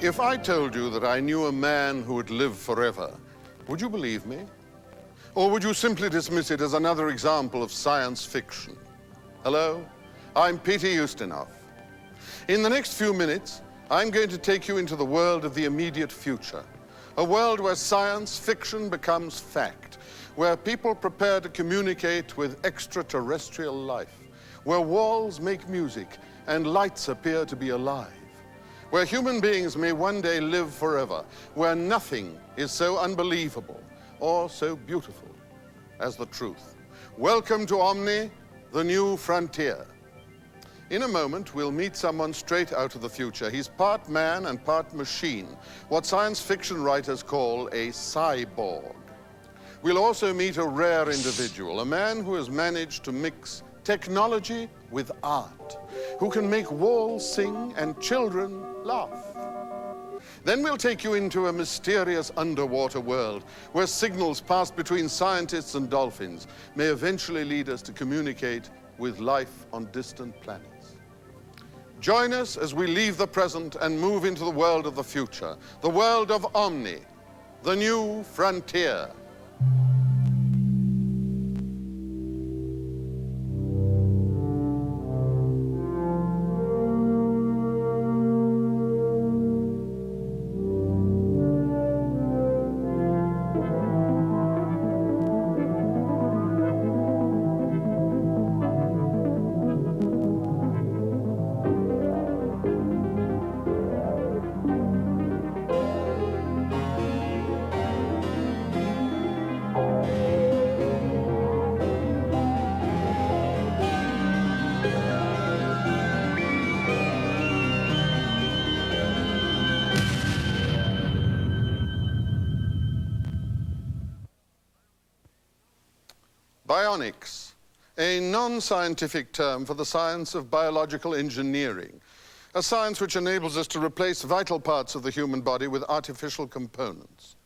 If I told you that I knew a man who would live forever, would you believe me? Or would you simply dismiss it as another example of science fiction? Hello, I'm Peter Ustinov. In the next few minutes, I'm going to take you into the world of the immediate future. A world where science fiction becomes fact, where people prepare to communicate with extraterrestrial life, where walls make music and lights appear to be alive, where human beings may one day live forever, where nothing is so unbelievable or so beautiful as the truth. Welcome to Omni, the new frontier. In a moment, we'll meet someone straight out of the future. He's part man and part machine, what science fiction writers call a cyborg. We'll also meet a rare individual, a man who has managed to mix technology with art, who can make walls sing and children laugh. Then we'll take you into a mysterious underwater world where signals passed between scientists and dolphins may eventually lead us to communicate with life on distant planets. Join us as we leave the present and move into the world of the future, the world of Omni, the new frontier. Bionics, a non-scientific term for the science of biological engineering, a science which enables us to replace vital parts of the human body with artificial components.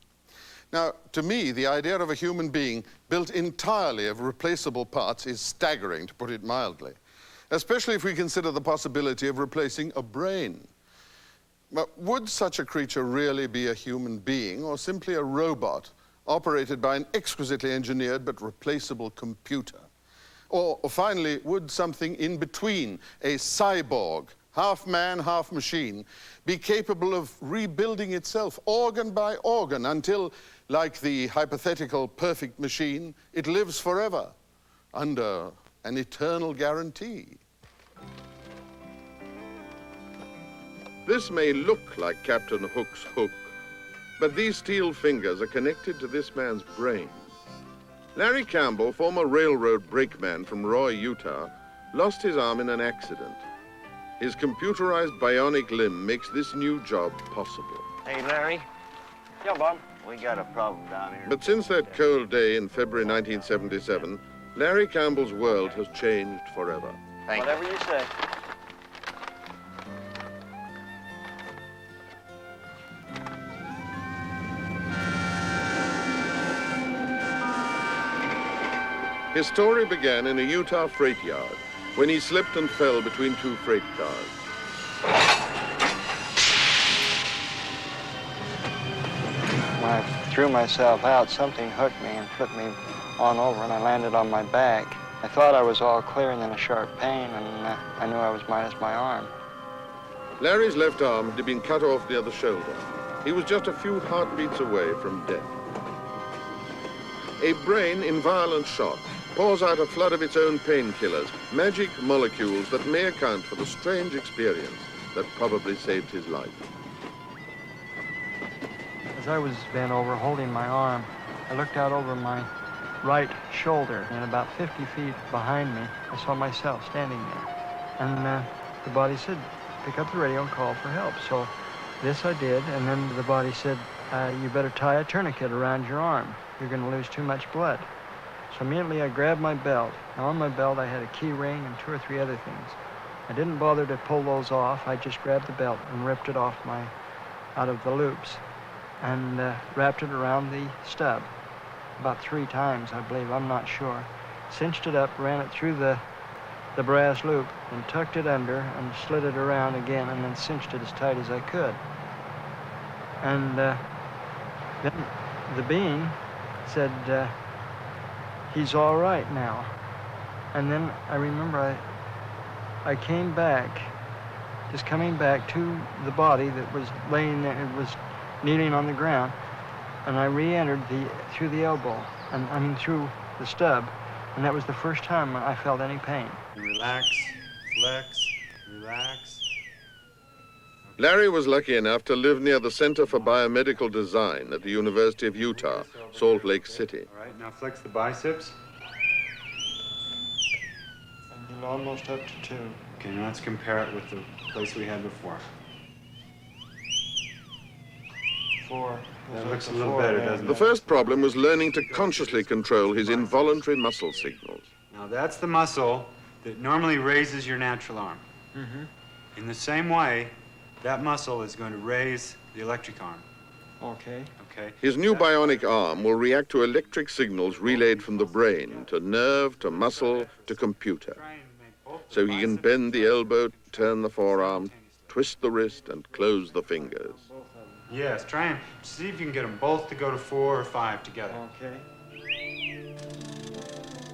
Now, to me, the idea of a human being built entirely of replaceable parts is staggering, to put it mildly, especially if we consider the possibility of replacing a brain. But would such a creature really be a human being or simply a robot operated by an exquisitely engineered but replaceable computer? Or finally, would something in between, a cyborg, half man, half machine, be capable of rebuilding itself organ by organ until, like the hypothetical perfect machine, it lives forever under an eternal guarantee? This may look like Captain Hook's hook, but these steel fingers are connected to this man's brain. Larry Campbell, former railroad brakeman from Roy, Utah, lost his arm in an accident. His computerized bionic limb makes this new job possible. Hey, Larry. Yeah, Bob. We got a problem down here. But since that cold day in February 1977, Larry Campbell's world has changed forever. Whatever you say. His story began in a Utah freight yard when he slipped and fell between two freight cars. When I threw myself out, something hooked me and flipped me on over, and I landed on my back. I thought I was all clear, and then a sharp pain, and I knew I was minus my arm. Larry's left arm had been cut off the other shoulder. He was just a few heartbeats away from death. A brain in violent shock pours out a flood of its own painkillers, magic molecules that may account for the strange experience that probably saved his life. As I was bent over holding my arm, I looked out over my right shoulder, and about 50 feet behind me, I saw myself standing there. And the body said, pick up the radio and call for help. So this I did, and then the body said, you better tie a tourniquet around your arm. You're going to lose too much blood. So immediately I grabbed my belt. And on my belt I had a key ring and 2 or 3 other things. I didn't bother to pull those off. I just grabbed the belt and ripped it off out of the loops and wrapped it around the stub. About 3 times, I believe, I'm not sure. Cinched it up, ran it through the brass loop and tucked it under and slid it around again and then cinched it as tight as I could. And then the being said, he's all right now. And then I remember I came back, just coming back to the body that was laying there, it was kneeling on the ground, and I re-entered through the elbow, through the stub, and that was the first time I felt any pain. Relax, flex, relax. Larry was lucky enough to live near the Center for Biomedical Design at the University of Utah, Salt Lake City. All right, now flex the biceps. And almost up to 2. Okay, now let's compare it with the place we had before. 4. That looks a little better, doesn't it? The first problem was learning to consciously control his involuntary muscle signals. Now that's the muscle that normally raises your natural arm. Mm-hmm. In the same way, that muscle is going to raise the electric arm. Okay. Okay? His new bionic arm will react to electric signals relayed from the brain, to nerve, to muscle, to computer. So he can bend the elbow, turn the forearm, twist the wrist, and close the fingers. Yes, try and see if you can get them both to go to 4 or 5 together. Okay.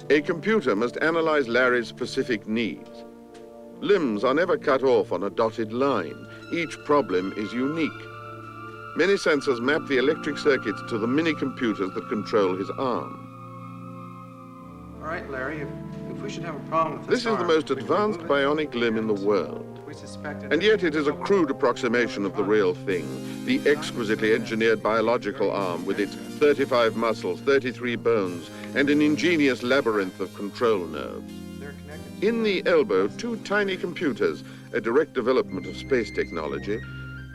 A computer must analyze Larry's specific needs. Limbs are never cut off on a dotted line. Each problem is unique. Many sensors map the electric circuits to the mini-computers that control his arm. All right, Larry, if we should have a problem with This is the most advanced bionic limb in the world. And yet it is a crude approximation of the real thing, the exquisitely engineered biological arm with its 35 muscles, 33 bones, and an ingenious labyrinth of control nerves. In the elbow, 2 tiny computers, a direct development of space technology,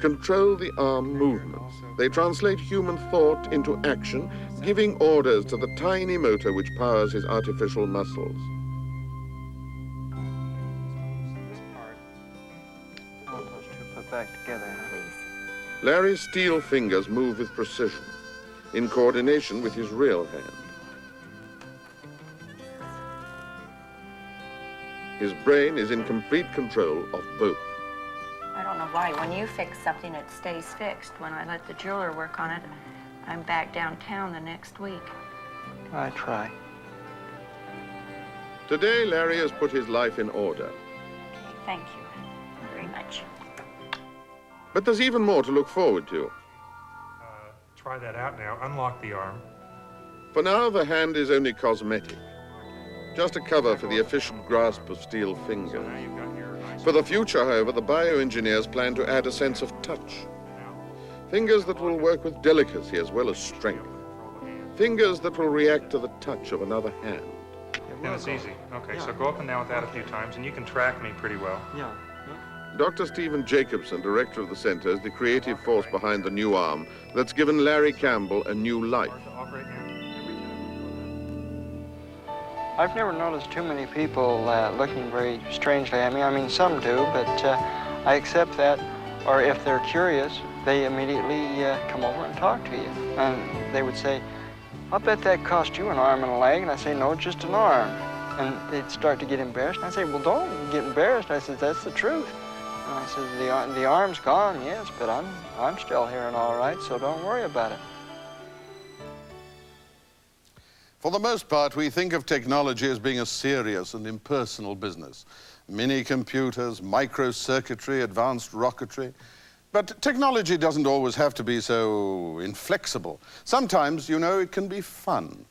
control the arm movements. They translate human thought into action, giving orders to the tiny motor which powers his artificial muscles. All those 2 put back together, please. Larry's steel fingers move with precision, in coordination with his real hand. His brain is in complete control of both. I don't know why. When you fix something, it stays fixed. When I let the jeweler work on it, I'm back downtown the next week. I try. Today, Larry has put his life in order. Okay, thank you very much. But there's even more to look forward to. Try that out now. Unlock the arm. For now, the hand is only cosmetic. Just a cover for the efficient grasp of steel fingers. Now you've got your nice For the future, however, the bioengineers plan to add a sense of touch. Fingers that will work with delicacy as well as strength. Fingers that will react to the touch of another hand. And it's easy. Okay, so go up and down with that a few times, and you can track me pretty well. Yeah. Dr. Stephen Jacobson, director of the center, is the creative force behind the new arm that's given Larry Campbell a new life. Hard to operate now. I've never noticed too many people looking very strangely at me. I mean, some do, but I accept that. Or if they're curious, they immediately come over and talk to you. And they would say, I'll bet that cost you an arm and a leg. And I say, no, just an arm. And they'd start to get embarrassed. I say, well, don't get embarrassed. I said, that's the truth. And I said, the arm's gone, yes, but I'm still hearing all right, so don't worry about it. For the most part, we think of technology as being a serious and impersonal business. Mini-computers, microcircuitry, advanced rocketry. But technology doesn't always have to be so inflexible. Sometimes, you know, it can be fun.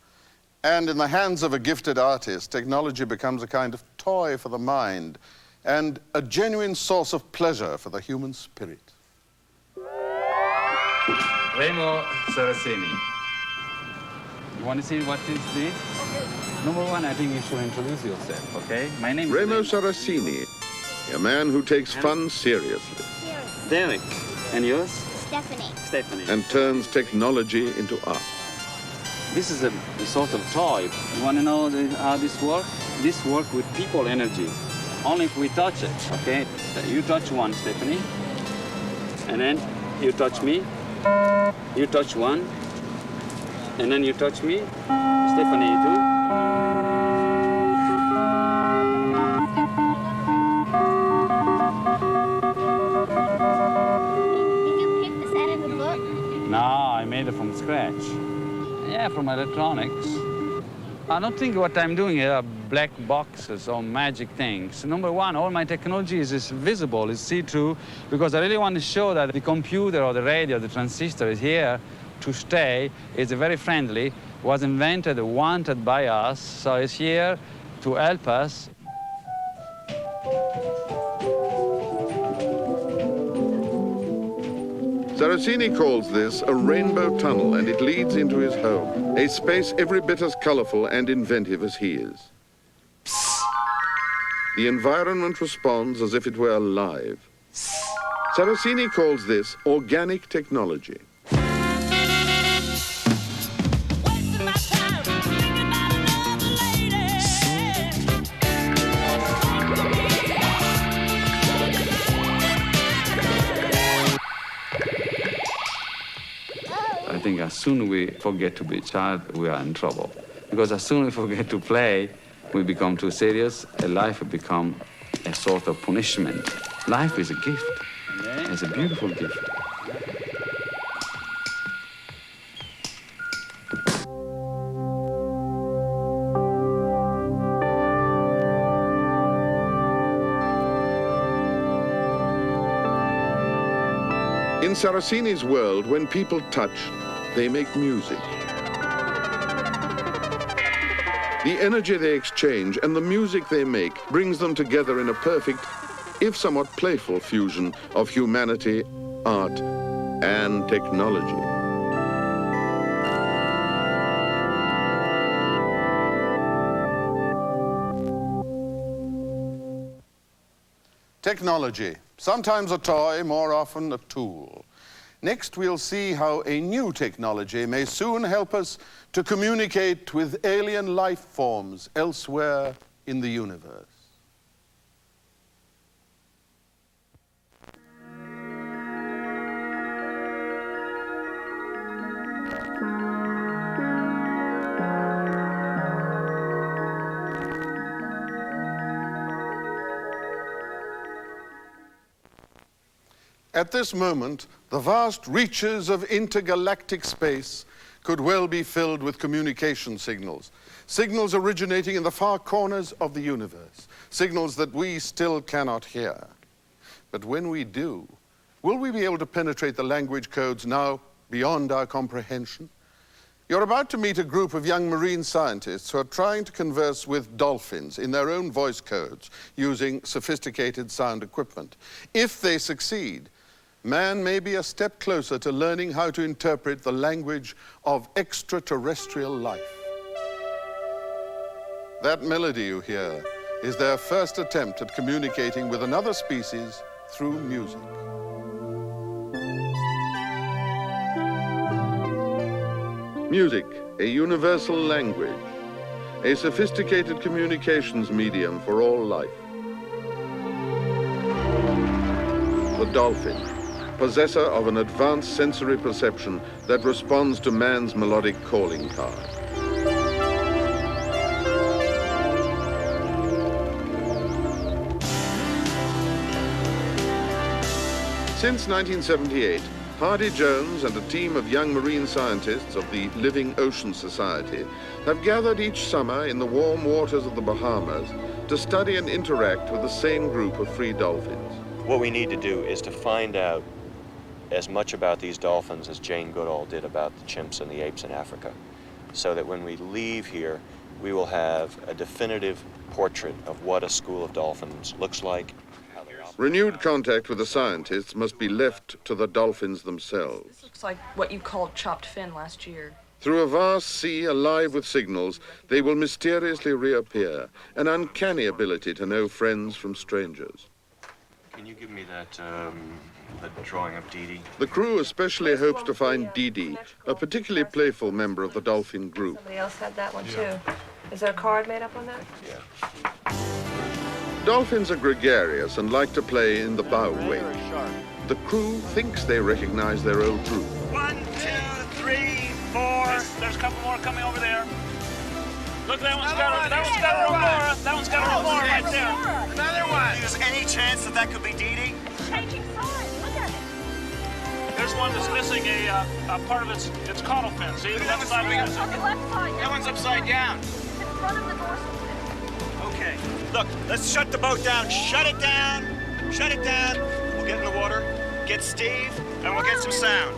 And in the hands of a gifted artist, technology becomes a kind of toy for the mind and a genuine source of pleasure for the human spirit. Remo Saraceni. You want to see what is this? Number one, I think you should introduce yourself, okay? My name Remo is Saraceni, a man who takes fun seriously Derek. And yours? Stephanie. Stephanie. and turns technology into art. This is a sort of toy. You want to know how this works? This works with people energy. Only if we touch it, okay? You touch one, Stephanie. And then you touch me. You touch one. And then you touch me. Stephanie, you too. Did you pick this out of the book? from electronics. I don't think what I'm doing here are black boxes or magic things. Number one, all my technology is visible, is see-through, because I really want to show that the computer or the radio, the transistor is here to stay. It's very friendly, was invented, wanted by us, so it's here to help us. Saraceni calls this a rainbow tunnel, and it leads into his home, a space every bit as colorful and inventive as he is. The environment responds as if it were alive. Saraceni calls this organic technology. I think as soon as we forget to be a child, we are in trouble. Because as soon as we forget to play, we become too serious, and life becomes a sort of punishment. Life is a gift. It's a beautiful gift. In Saraceni's world, when people touch, they make music. The energy they exchange and the music they make brings them together in a perfect, if somewhat playful, fusion of humanity, art, and technology. Technology, sometimes a toy, more often a tool. Next, we'll see how a new technology may soon help us to communicate with alien life forms elsewhere in the universe. At this moment, the vast reaches of intergalactic space could well be filled with communication signals. Signals originating in the far corners of the universe. Signals that we still cannot hear. But when we do, will we be able to penetrate the language codes now beyond our comprehension? You're about to meet a group of young marine scientists who are trying to converse with dolphins in their own voice codes using sophisticated sound equipment. If they succeed, man may be a step closer to learning how to interpret the language of extraterrestrial life. That melody you hear is their first attempt at communicating with another species through music. Music, a universal language, a sophisticated communications medium for all life. The dolphin, possessor of an advanced sensory perception that responds to man's melodic calling card. Since 1978, Hardy Jones and a team of young marine scientists of the Living Ocean Society have gathered each summer in the warm waters of the Bahamas to study and interact with the same group of free dolphins. What we need to do is to find out as much about these dolphins as Jane Goodall did about the chimps and the apes in Africa, so that when we leave here, we will have a definitive portrait of what a school of dolphins looks like. Renewed contact with the scientists must be left to the dolphins themselves. This looks like what you called chopped fin last year. Through a vast sea alive with signals, they will mysteriously reappear, an uncanny ability to know friends from strangers. Can you give me that drawing of Dee Dee? The crew especially hopes to find Dee Dee, a particularly playful member of the dolphin group. Somebody else had that one too. Is there a card made up on that? Yeah. Dolphins are gregarious and like to play in the bow wake. The crew thinks they recognize their old group. 1, 2, 3, 4. There's a couple more coming over there. Look, that one's got a remora. That one's got a remora right there. Another one. There's any chance that could be Dee Dee? Changing sign. Look at it. this one that's missing a part of its caudal fin. See, the left side of it. On the left side. That one's upside down. It's in front of the dorsal fin. Okay. Look, let's shut the boat down. Shut it down. Shut it down. We'll get in the water, get Steve, and we'll get some sound.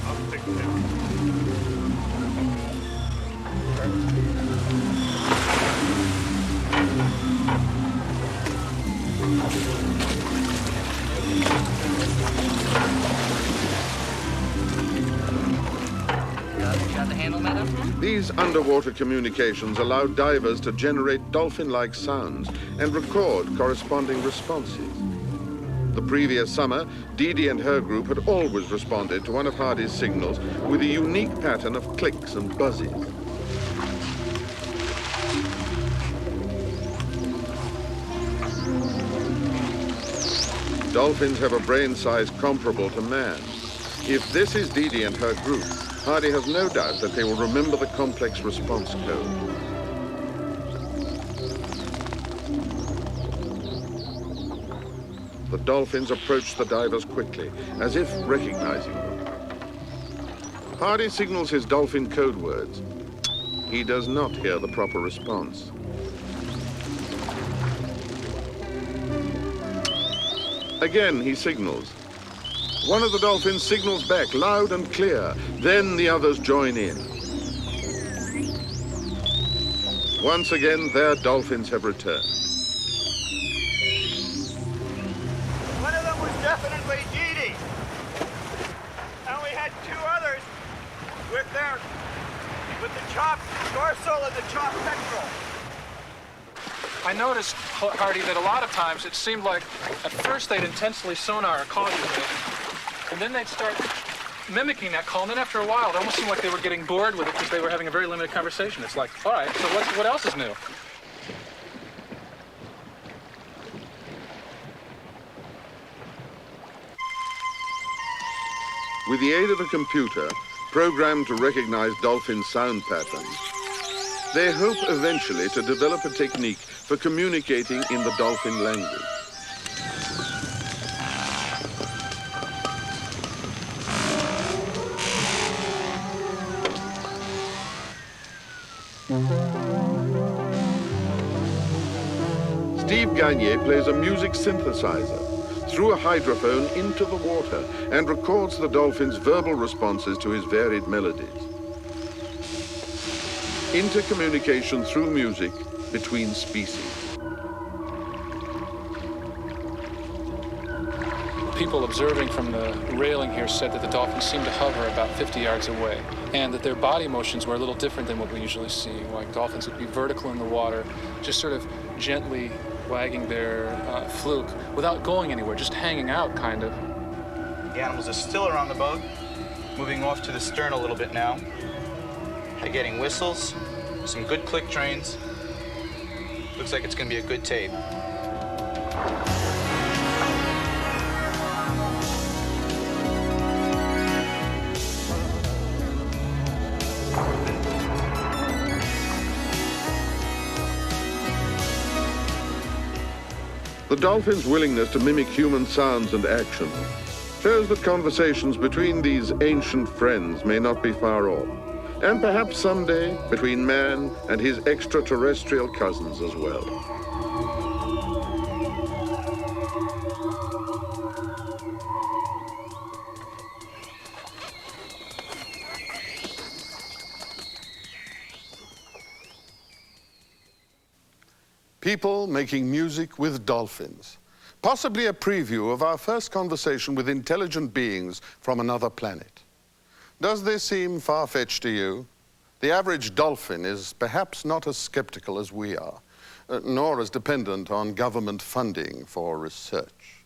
I'll take it down. Got the handle, madam? These underwater communications allow divers to generate dolphin-like sounds and record corresponding responses. The previous summer, Dee Dee and her group had always responded to one of Hardy's signals with a unique pattern of clicks and buzzes. Dolphins have a brain size comparable to man. If this is Dee Dee and her group, Hardy has no doubt that they will remember the complex response code. The dolphins approach the divers quickly, as if recognizing them. Hardy signals his dolphin code words. He does not hear the proper response. Again, he signals. One of the dolphins signals back loud and clear. Then the others join in. Once again, their dolphins have returned. One of them was definitely Dee Dee. And we had two others with the chopped dorsal and the chopped pectoral. I noticed, Hardy, that a lot of times it seemed like at first they'd intensely sonar or call you, and then they'd start mimicking that call, and then after a while it almost seemed like they were getting bored with it because they were having a very limited conversation. It's like, all right, so what else is new? With the aid of a computer programmed to recognize dolphin sound patterns, they hope eventually to develop a technique for communicating in the dolphin language. Steve Gagne plays a music synthesizer through a hydrophone into the water and records the dolphin's verbal responses to his varied melodies. Intercommunication through music between species. People observing from the railing here said that the dolphins seemed to hover about 50 yards away, and that their body motions were a little different than what we usually see. Like dolphins would be vertical in the water, just sort of gently wagging their fluke without going anywhere, just hanging out, kind of. The animals are still around the boat, moving off to the stern a little bit now. They're getting whistles, some good click trains. Looks like it's going to be a good tape. The dolphin's willingness to mimic human sounds and actions shows that conversations between these ancient friends may not be far off, and perhaps someday between man and his extraterrestrial cousins as well. People making music with dolphins. Possibly a preview of our first conversation with intelligent beings from another planet. Does this seem far-fetched to you? The average dolphin is perhaps not as skeptical as we are, nor as dependent on government funding for research.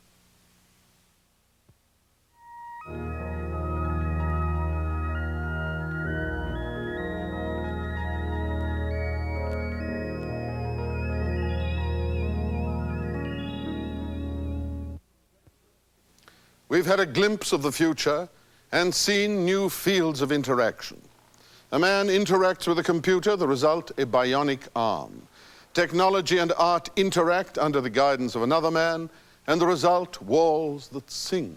We've had a glimpse of the future and seen new fields of interaction. A man interacts with a computer, the result, a bionic arm. Technology and art interact under the guidance of another man, and the result, walls that sing.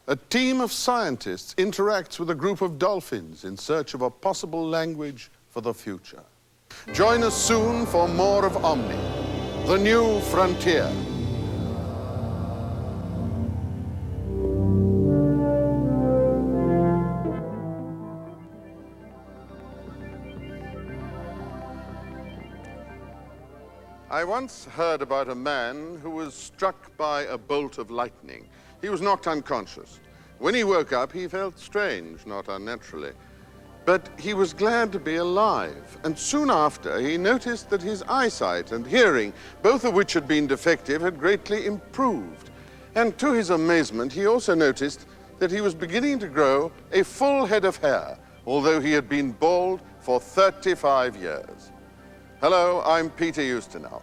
A team of scientists interacts with a group of dolphins in search of a possible language for the future. Join us soon for more of Omni, the new frontier. I once heard about a man who was struck by a bolt of lightning. He was knocked unconscious. When he woke up, he felt strange, not unnaturally. But he was glad to be alive, and soon after, he noticed that his eyesight and hearing, both of which had been defective, had greatly improved. And to his amazement, he also noticed that he was beginning to grow a full head of hair, although he had been bald for 35 years. Hello, I'm Peter Ustinov.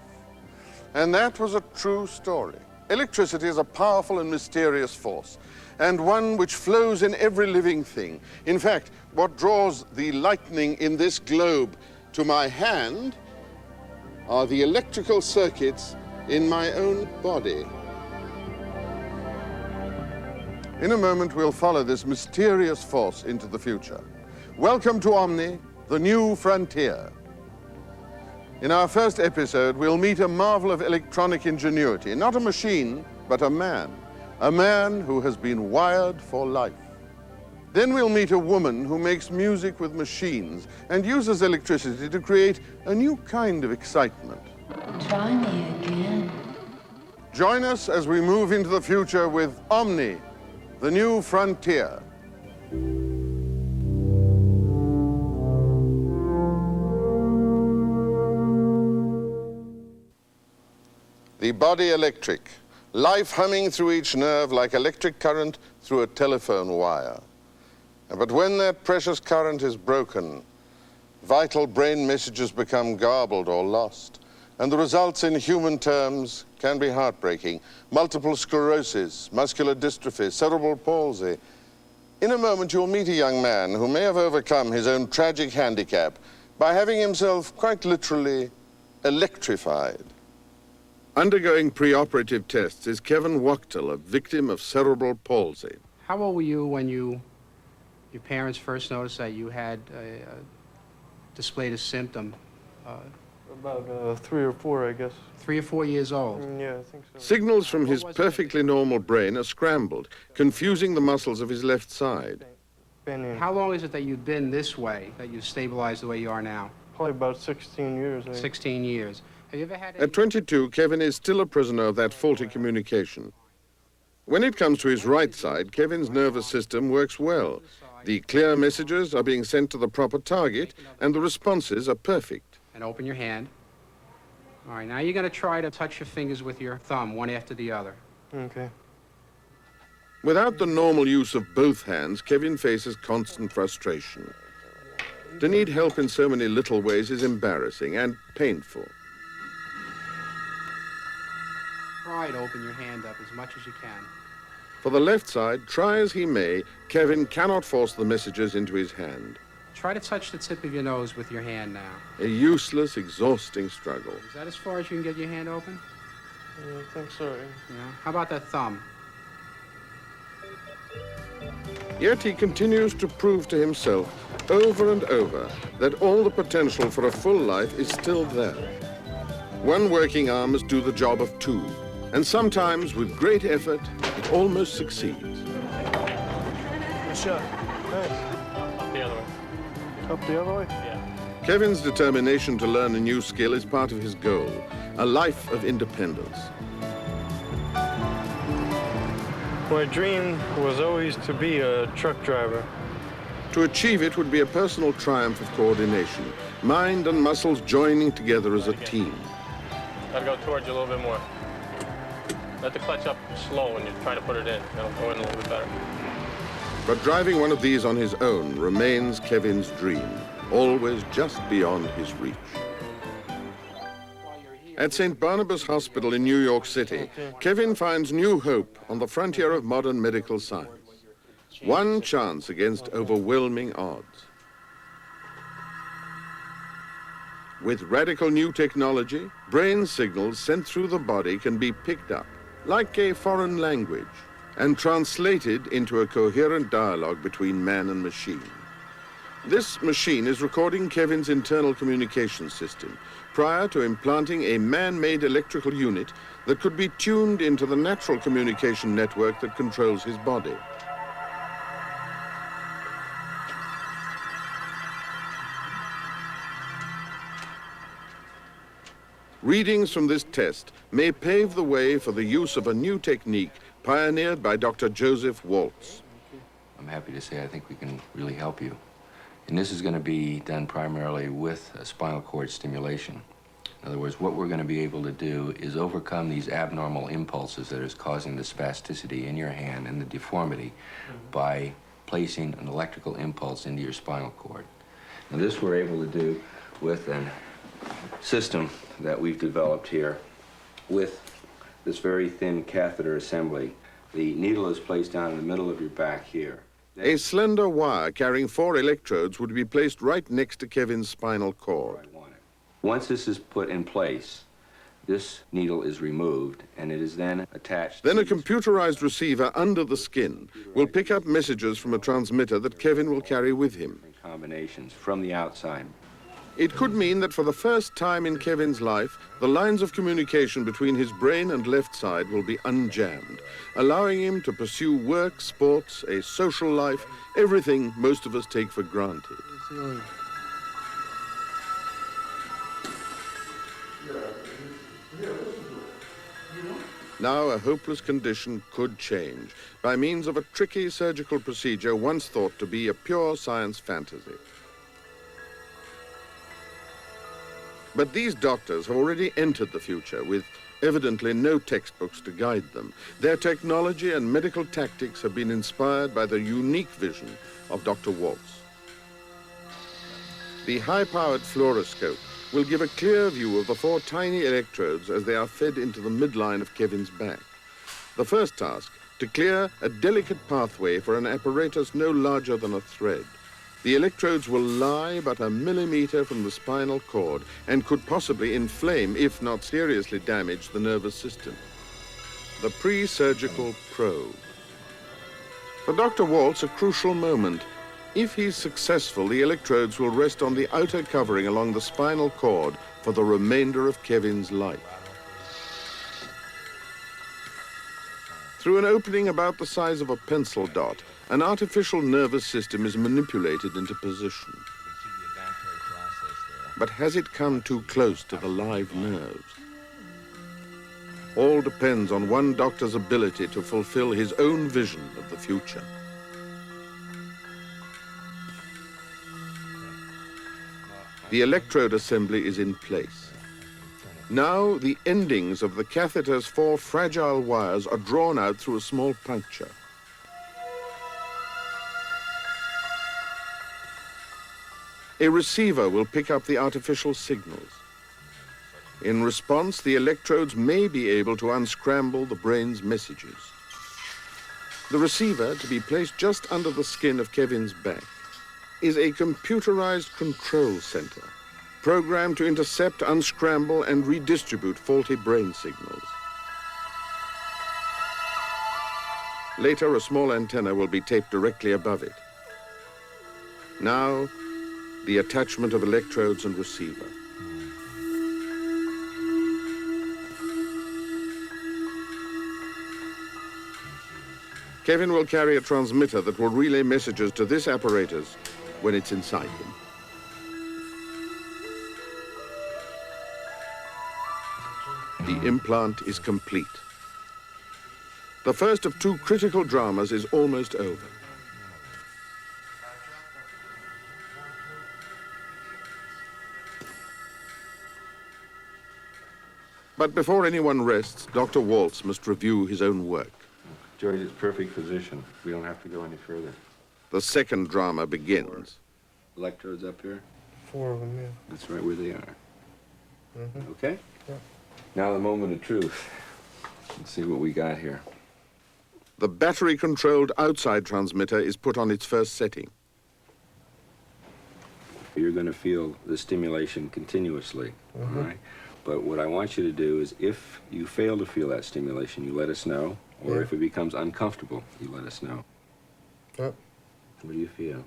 And that was a true story. Electricity is a powerful and mysterious force, and one which flows in every living thing. In fact, what draws the lightning in this globe to my hand are the electrical circuits in my own body. In a moment, we'll follow this mysterious force into the future. Welcome to Omni, the new frontier. In our first episode, we'll meet a marvel of electronic ingenuity, not a machine, but a man who has been wired for life. Then we'll meet a woman who makes music with machines and uses electricity to create a new kind of excitement. Try me again. Join us as we move into the future with Omni, the new frontier. The body electric, life humming through each nerve like electric current through a telephone wire. But when that precious current is broken, vital brain messages become garbled or lost, and the results in human terms can be heartbreaking. Multiple sclerosis, muscular dystrophy, cerebral palsy. In a moment, you'll meet a young man who may have overcome his own tragic handicap by having himself quite literally electrified. Undergoing preoperative tests is Kevin Wachtel, a victim of cerebral palsy. How old were you when your parents first noticed that you had displayed a symptom? About 3 or 4, I guess. 3 or 4 years old? Yeah, I think so. Signals from his perfectly normal brain are scrambled, confusing the muscles of his left side. How long is it that you've been this way, that you've stabilized the way you are now? Probably about 16 years. 16 years. Have you ever had At 22, Kevin is still a prisoner of that faulty communication. When it comes to his right side, Kevin's nervous system works well. The clear messages are being sent to the proper target, and the responses are perfect. And open your hand. All right, now you're going to try to touch your fingers with your thumb, one after the other. Okay. Without the normal use of both hands, Kevin faces constant frustration. To need help in so many little ways is embarrassing and painful. Try to open your hand up as much as you can. For the left side, try as he may, Kevin cannot force the messages into his hand. Try to touch the tip of your nose with your hand now. A useless, exhausting struggle. Is that as far as you can get your hand open? Yeah, I think so. Yeah. How about that thumb? Yet he continues to prove to himself over and over that all the potential for a full life is still there. One working arm must do the job of two, and sometimes with great effort, it almost succeeds. Good shot. Nice. Up the other way. Up the other way? Yeah. Kevin's determination to learn a new skill is part of his goal, a life of independence. My dream was always to be a truck driver. To achieve it would be a personal triumph of coordination, mind and muscles joining together as a team. Gotta go towards you a little bit more. Let the clutch up slow when you're trying to put it in. It'll go in a little bit better. But driving one of these on his own remains Kevin's dream, always just beyond his reach. At St. Barnabas Hospital in New York City, Kevin finds new hope on the frontier of modern medical science. One chance against overwhelming odds. With radical new technology, brain signals sent through the body can be picked up, like a foreign language, and translated into a coherent dialogue between man and machine. This machine is recording Kevin's internal communication system prior to implanting a man-made electrical unit that could be tuned into the natural communication network that controls his body. Readings from this test may pave the way for the use of a new technique pioneered by Dr. Joseph Waltz. I'm happy to say I think we can really help you. And this is going to be done primarily with a spinal cord stimulation. In other words, what we're going to be able to do is overcome these abnormal impulses that is causing the spasticity in your hand and the deformity by placing an electrical impulse into your spinal cord. Now this we're able to do with a system that we've developed here with this very thin catheter assembly. The needle is placed down in the middle of your back here. A slender wire carrying 4 electrodes would be placed right next to Kevin's spinal cord. Once this is put in place, this needle is removed and it is then attached. Then a computerized receiver under the skin will pick up messages from a transmitter that Kevin will carry with him. Combinations from the outside. It could mean that for the first time in Kevin's life, the lines of communication between his brain and left side will be unjammed, allowing him to pursue work, sports, a social life, everything most of us take for granted. Now a hopeless condition could change by means of a tricky surgical procedure once thought to be a pure science fantasy. But these doctors have already entered the future with evidently no textbooks to guide them. Their technology and medical tactics have been inspired by the unique vision of Dr. Waltz. The high-powered fluoroscope will give a clear view of the 4 tiny electrodes as they are fed into the midline of Kevin's back. The first task, to clear a delicate pathway for an apparatus no larger than a thread. The electrodes will lie but a millimeter from the spinal cord and could possibly inflame, if not seriously damage, the nervous system. The pre-surgical probe. For Dr. Waltz, a crucial moment. If he's successful, the electrodes will rest on the outer covering along the spinal cord for the remainder of Kevin's life. Through an opening about the size of a pencil dot, an artificial nervous system is manipulated into position. But has it come too close to the live nerves? All depends on one doctor's ability to fulfill his own vision of the future. The electrode assembly is in place. Now the endings of the catheter's 4 fragile wires are drawn out through a small puncture. A receiver will pick up the artificial signals. In response, the electrodes may be able to unscramble the brain's messages. The receiver, to be placed just under the skin of Kevin's back, is a computerized control center, programmed to intercept, unscramble, and redistribute faulty brain signals. Later, a small antenna will be taped directly above it. Now, the attachment of electrodes and receiver. Kevin will carry a transmitter that will relay messages to this apparatus when it's inside him. The implant is complete. The first of 2 critical dramas is almost over. But before anyone rests, Dr. Waltz must review his own work. George is perfect position. We don't have to go any further. The second drama begins. Electrodes up here? 4 of them, yeah. That's right where they are. Mm-hmm. Okay? Yeah. Now the moment of truth. Let's see what we got here. The battery-controlled outside transmitter is put on its first setting. You're going to feel the stimulation continuously, all right? But what I want you to do is if you fail to feel that stimulation, you let us know, or if it becomes uncomfortable, you let us know. Yep. What do you feel?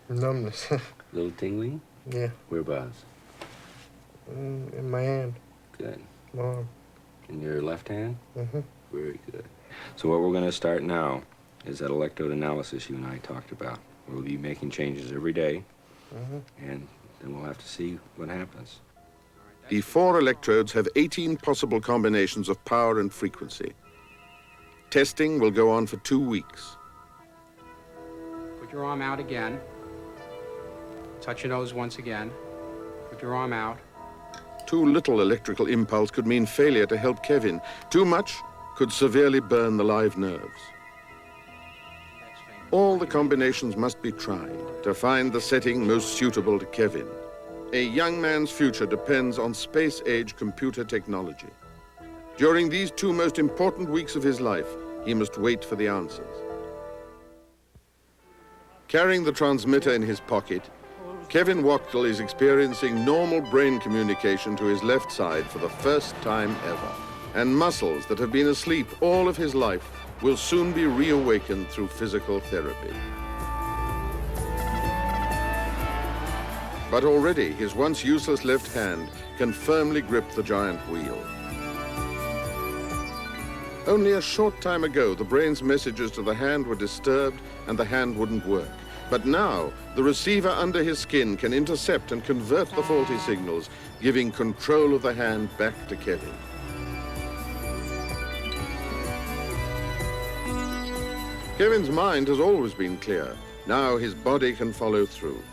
Numbness. Little tingling? Yeah. Whereabouts? In my hand. Good. My arm. In your left hand? Mm-hmm. Very good. So what we're going to start now is that electrode analysis you and I talked about. We'll be making changes every day, and then we'll have to see what happens. The 4 electrodes have 18 possible combinations of power and frequency. Testing will go on for 2 weeks. Put your arm out again. Touch your nose once again. Put your arm out. Too little electrical impulse could mean failure to help Kevin. Too much could severely burn the live nerves. All the combinations must be tried to find the setting most suitable to Kevin. A young man's future depends on space-age computer technology. During these 2 most important weeks of his life, he must wait for the answers. Carrying the transmitter in his pocket, Kevin Wachtel is experiencing normal brain communication to his left side for the first time ever. And muscles that have been asleep all of his life will soon be reawakened through physical therapy. But already his once useless left hand can firmly grip the giant wheel. Only a short time ago, the brain's messages to the hand were disturbed and the hand wouldn't work. But now, the receiver under his skin can intercept and convert the faulty signals, giving control of the hand back to Kevin. Kevin's mind has always been clear. Now his body can follow through.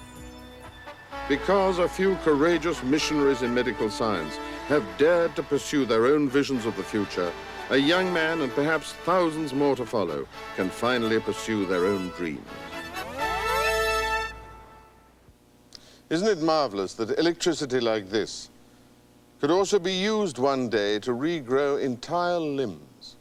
Because a few courageous missionaries in medical science have dared to pursue their own visions of the future, a young man, and perhaps thousands more to follow, can finally pursue their own dreams. Isn't it marvelous that electricity like this could also be used one day to regrow entire limbs?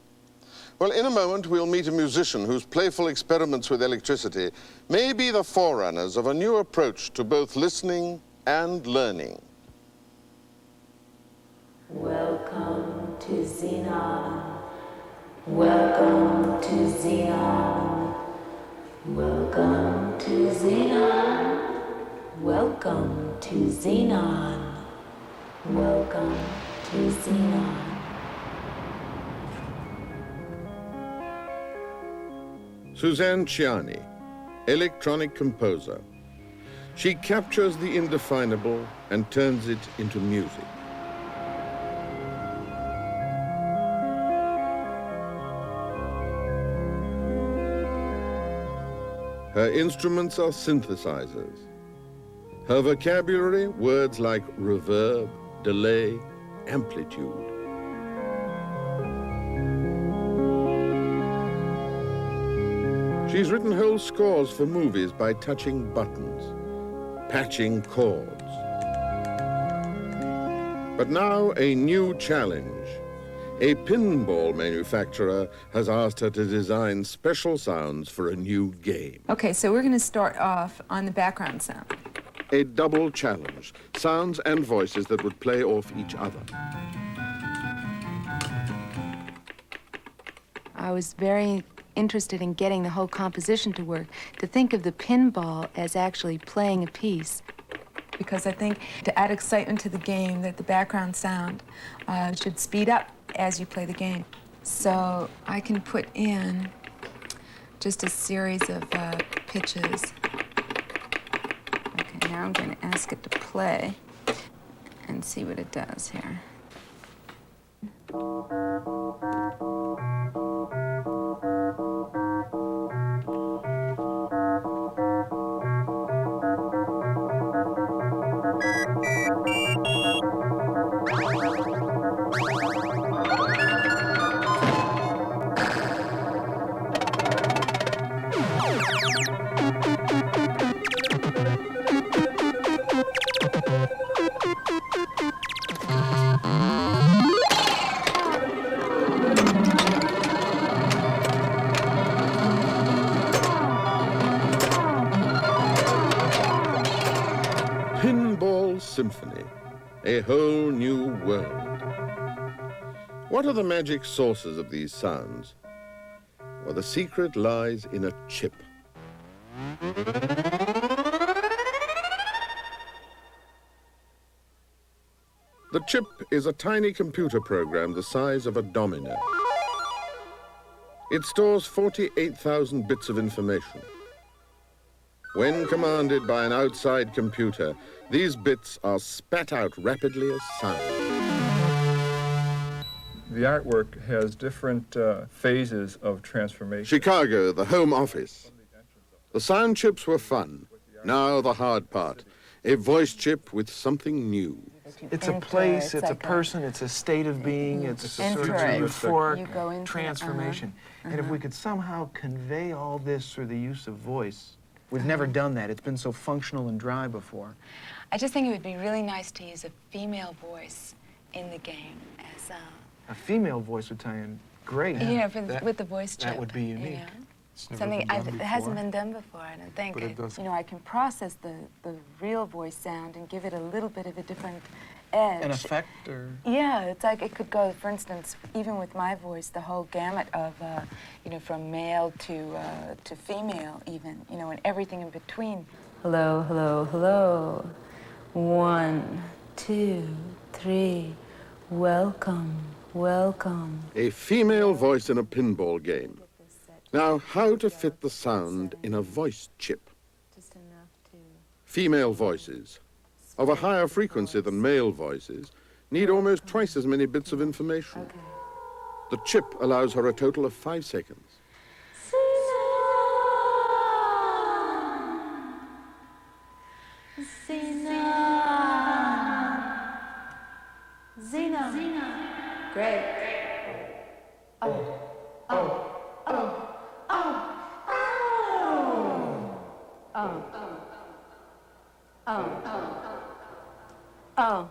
Well, in a moment, we'll meet a musician whose playful experiments with electricity may be the forerunners of a new approach to both listening and learning. Welcome to Xenon. Welcome to Xenon. Welcome to Xenon. Welcome to Xenon. Welcome to Xenon. Suzanne Ciani, electronic composer. She captures the indefinable and turns it into music. Her instruments are synthesizers. Her vocabulary, words like reverb, delay, amplitude. She's written whole scores for movies by touching buttons, patching chords. But now a new challenge. A pinball manufacturer has asked her to design special sounds for a new game. Okay, so we're going to start off on the background sound. A double challenge, sounds and voices that would play off each other. I was very interested in getting the whole composition to work, to think of the pinball as actually playing a piece. Because I think to add excitement to the game, that the background sound should speed up as you play the game. So I can put in just a series of pitches. Okay, now I'm going to ask it to play and see what it does here. symphony, a whole new world. What are the magic sources of these sounds? Well, the secret lies in a chip. The chip is a tiny computer program the size of a domino. It stores 48,000 bits of information. When commanded by an outside computer, these bits are spat out rapidly as sound. The artwork has different phases of transformation. Chicago, the home office. The sound chips were fun. Now the hard part. A voice chip with something new. It's a place, it's a person, it's a state of being, it's a sort of euphoric transformation. And if we could somehow convey all this through the use of voice, we've never done that. It's been so functional and dry before. I just think it would be really nice to use a female voice in the game as a female voice would tie in great. You know, with the voice chip. That would be unique. You know? Something it hasn't been done before, I don't think. You know, I can process the real voice sound and give it a little bit of a different edge. An effect, or? Yeah, it's like it could go, for instance, even with my voice, the whole gamut of, you know, from male to female even, you know, and everything in between. Hello, hello, hello. 1, 2, 3. Welcome, welcome. A female voice in a pinball game. Now, how to fit the sound in a voice chip? Female voices, of a higher frequency than male voices, need almost twice as many bits of information. The chip allows her a total of 5 seconds. Xena. Great. Oh. Oh. Oh. Oh. Oh. Oh. Oh.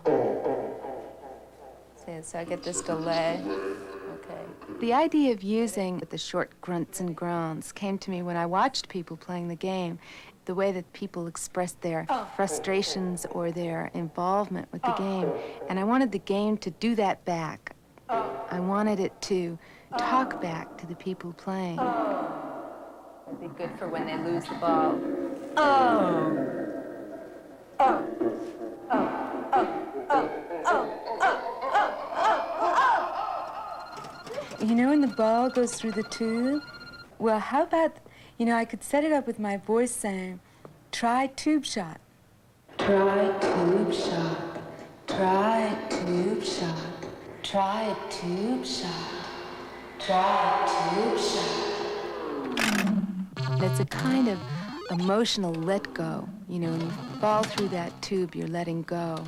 See, so I get this delay. Okay. The idea of using the short grunts and groans came to me when I watched people playing the game. The way that people expressed their frustrations or their involvement with the game. And I wanted the game to do that back. I wanted it to talk back to the people playing. It'd be good for when they lose the ball. You know when the ball goes through the tube? Well, how about, you know, I could set it up with my voice saying, try tube shot. Try tube shot. Try tube shot. Try tube shot. Try tube shot. It's a kind of emotional let go. You know, when you fall through that tube, you're letting go.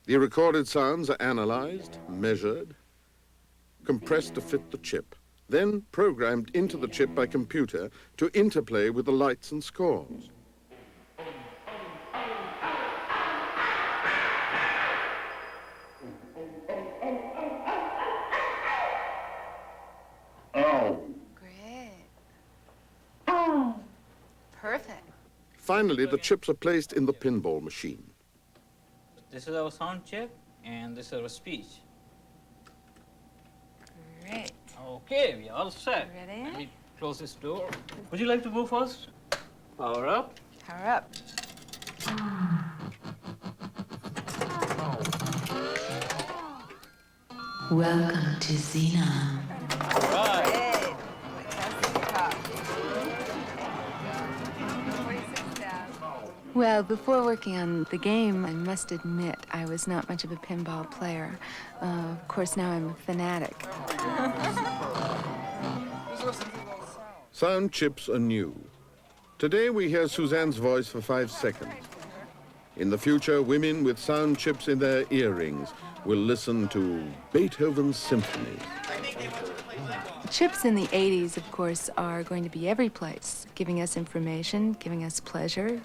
The recorded sounds are analyzed, measured, compressed to fit the chip, then programmed into the chip by computer to interplay with the lights and scores. Great. Perfect. Finally, the chips are placed in the pinball machine. This is our sound chip, and this is our speech. Great. Okay, we are all set. Ready? Let me close this door. Would you like to go first? Power up. Power up. Welcome to Xena. Right. Well, before working on the game, I must admit I was not much of a pinball player. Of course, now I'm a fanatic. Sound chips are new. Today we hear Suzanne's voice for 5 seconds. In the future, women with sound chips in their earrings will listen to Beethoven's symphonies. Chips in the 80s, of course, are going to be every place, giving us information, giving us pleasure,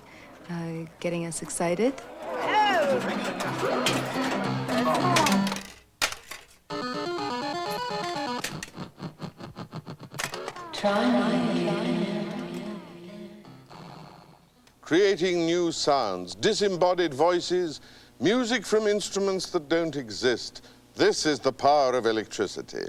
getting us excited. Oh! Creating new sounds, disembodied voices, music from instruments that don't exist. This is the power of electricity.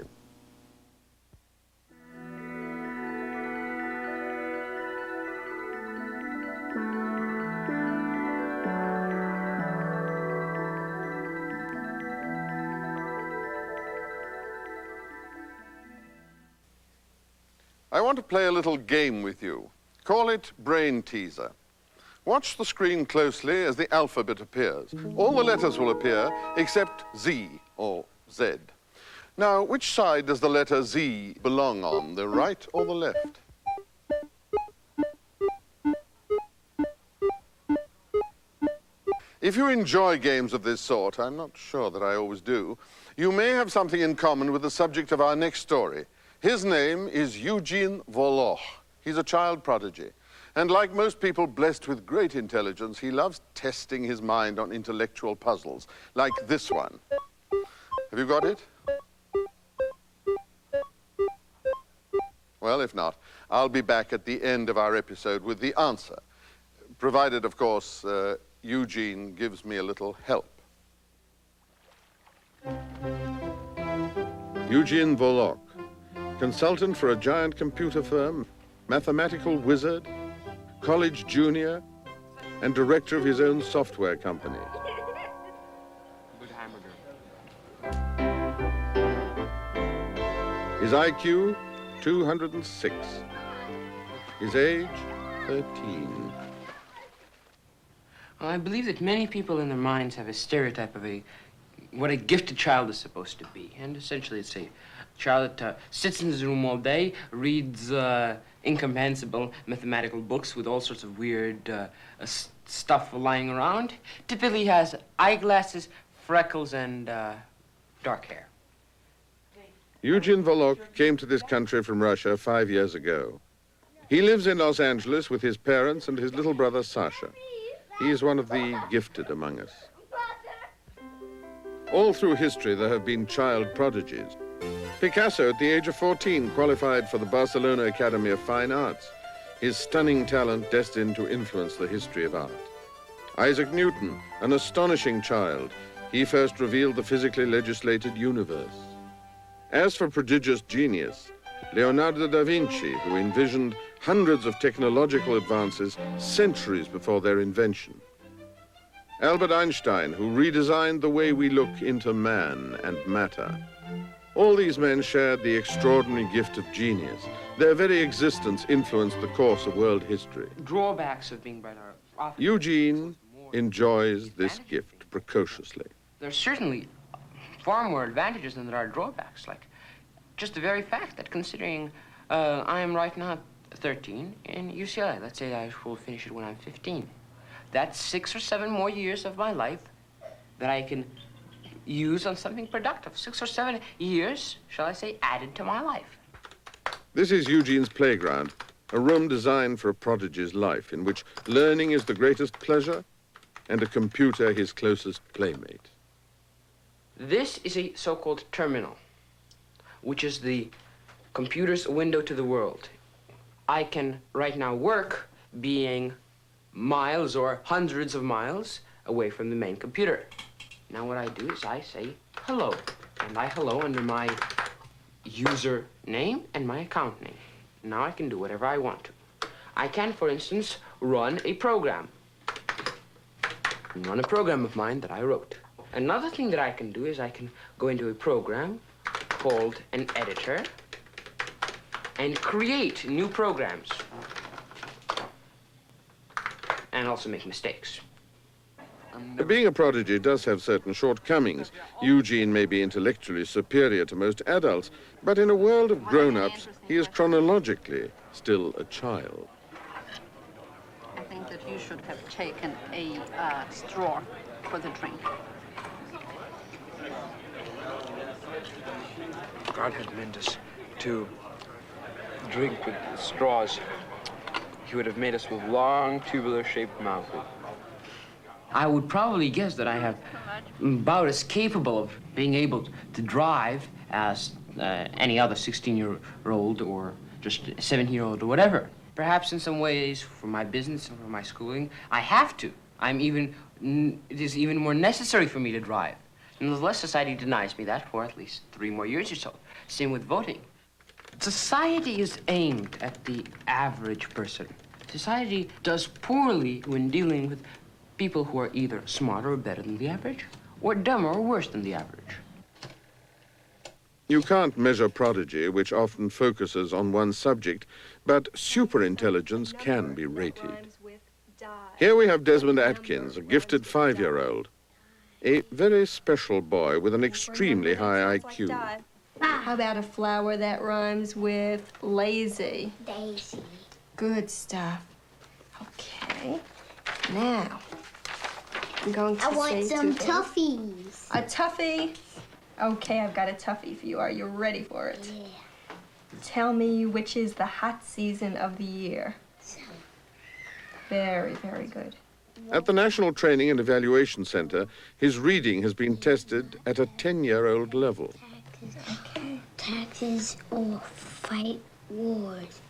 I want to play a little game with you. Call it Brain Teaser. Watch the screen closely as the alphabet appears. All the letters will appear except Z or Z. Now, which side does the letter Z belong on, the right or the left? If you enjoy games of this sort, I'm not sure that I always do, you may have something in common with the subject of our next story. His name is Eugene Voloch. He's a child prodigy. And like most people blessed with great intelligence, he loves testing his mind on intellectual puzzles, like this one. Have you got it? Well, if not, I'll be back at the end of our episode with the answer, provided, of course, Eugene gives me a little help. Eugene Voloch, consultant for a giant computer firm, mathematical wizard, college junior, and director of his own software company. Good hamburger. His IQ, 206. His age, 13. Well, I believe that many people in their minds have a stereotype of what a gifted child is supposed to be. And essentially it's a child that sits in his room all day, reads incomprehensible mathematical books with all sorts of weird stuff lying around. Typically has eyeglasses, freckles, and dark hair. Eugene Voloch came to this country from Russia 5 years ago. He lives in Los Angeles with his parents and his little brother, Sasha. He is one of the gifted among us. All through history, there have been child prodigies. Picasso, at the age of 14, qualified for the Barcelona Academy of Fine Arts, his stunning talent destined to influence the history of art. Isaac Newton, an astonishing child, he first revealed the physically legislated universe. As for prodigious genius, Leonardo da Vinci, who envisioned hundreds of technological advances centuries before their invention. Albert Einstein, who redesigned the way we look into man and matter. All these men shared the extraordinary gift of genius. Their very existence influenced the course of world history. Drawbacks of being bright are often... Eugene enjoys this gift precociously. There's certainly far more advantages than there are drawbacks, like just the very fact that considering I am right now 13 in UCLA, let's say I will finish it when I'm 15. That's 6 or 7 more years of my life that I can use on something productive. 6 or 7 years, shall I say, added to my life. This is Eugene's playground, a room designed for a prodigy's life, in which learning is the greatest pleasure and a computer his closest playmate. This is a so-called terminal, which is the computer's window to the world. I can right now work being miles or hundreds of miles away from the main computer. Now what I do is I say hello, and I hello under my user name and my account name. Now I can do whatever I want to. I can, for instance, run a program. Run a program of mine that I wrote. Another thing that I can do is I can go into a program called an editor and create new programs. And also make mistakes. Being a prodigy does have certain shortcomings. Eugene may be intellectually superior to most adults, but in a world of grown-ups, he is chronologically still a child. I think that you should have taken a straw for the drink. God had meant us to drink with straws. He would have made us with long, tubular-shaped mouths. I would probably guess that I have about as capable of being able to drive as any other 16-year-old or just a 7-year-old or whatever. Perhaps in some ways, for my business and for my schooling, I have to. It is even more necessary for me to drive. Nonetheless, society denies me that for at least 3 more years or so. Same with voting. Society is aimed at the average person. Society does poorly when dealing with people who are either smarter or better than the average, or dumber or worse than the average. You can't measure prodigy, which often focuses on one subject, but superintelligence can be rated. Here we have Desmond Atkins, a gifted 5-year-old. A very special boy with an extremely high IQ. How about a flower that rhymes with lazy? Daisy. Good stuff. Okay. Now, I'm going to I want say some 2 things. toffees. A toughie? Okay, I've got a toughie for you. Are you ready for it? Yeah. Tell me which is the hot season of the year. Very, very good. At the National Training and Evaluation Center, his reading has been tested at a 10-year-old level. Okay. Taxes or fight wars.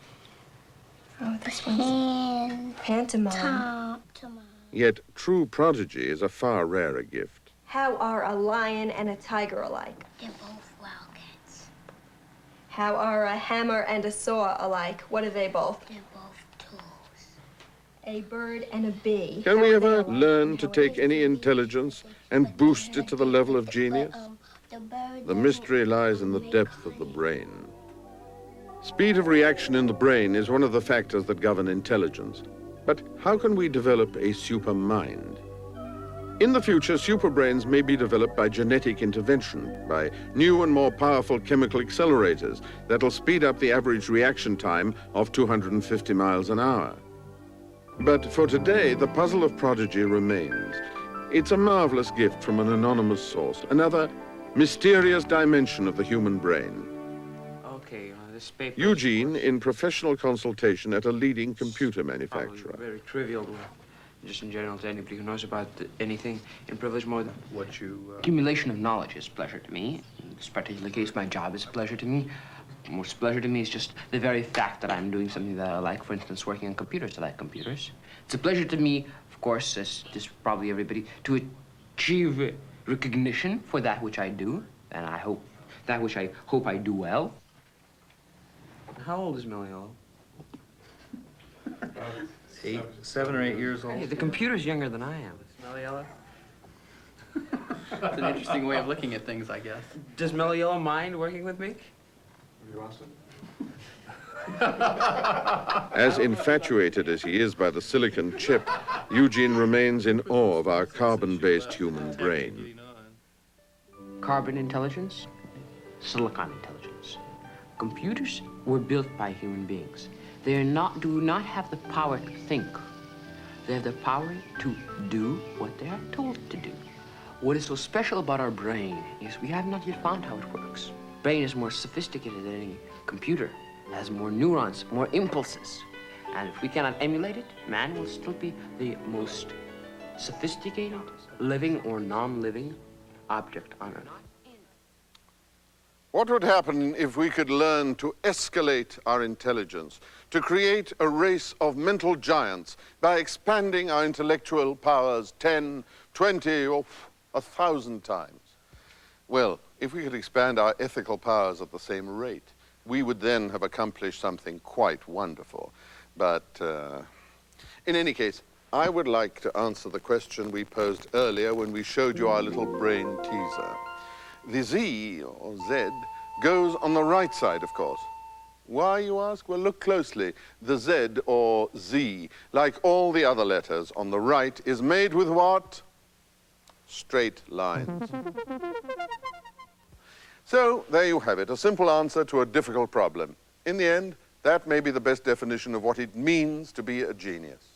Oh, this one's pantomime. Yet true prodigy is a far rarer gift. How are a lion and a tiger alike? They're both wildcats. How are a hammer and a saw alike? What are they both? They're both tools. A bird and a bee. Can we ever learn to take any intelligence and boost it to the level of genius? The mystery lies in the depth of the brain. Speed of reaction in the brain is one of the factors that govern intelligence. But how can we develop a super mind? In the future, superbrains may be developed by genetic intervention, by new and more powerful chemical accelerators that'll speed up the average reaction time of 250 miles an hour. But for today, the puzzle of prodigy remains. It's a marvelous gift from an anonymous source, another mysterious dimension of the human brain. Okay, this paper... Eugene in professional consultation at a leading computer manufacturer. Very trivial, just in general, to anybody who knows about anything in privilege more than... What you... Accumulation of knowledge is a pleasure to me. In this particular case, my job is a pleasure to me. Most pleasure to me is just the very fact that I'm doing something that I like. For instance, working on computers. I like computers. It's a pleasure to me, of course, as just probably everybody, to achieve recognition for that which I do, and I hope that which I hope I do well. How old is Meliello? 7 or 8 years old. Hey, the computer's younger than I am. Meliello? It's an interesting way of looking at things, I guess. Does Meliello mind working with me? As infatuated as he is by the silicon chip, Eugene remains in awe of our carbon-based human brain. Carbon intelligence, silicon intelligence. Computers were built by human beings. They do not have the power to think. They have the power to do what they are told to do. What is so special about our brain is we have not yet found how it works. Brain is more sophisticated than any computer. It has more neurons, more impulses. And if we cannot emulate it, man will still be the most sophisticated, living or non-living object on Earth. What would happen if we could learn to escalate our intelligence, to create a race of mental giants by expanding our intellectual powers 10, 20, or 1,000 times? Well, if we could expand our ethical powers at the same rate, we would then have accomplished something quite wonderful. But in any case, I would like to answer the question we posed earlier when we showed you our little brain teaser. The Z, or Z, goes on the right side, of course. Why, you ask? Well, look closely. The Z, or Z, like all the other letters on the right, is made with what? Straight lines. So, there you have it, a simple answer to a difficult problem. In the end, that may be the best definition of what it means to be a genius.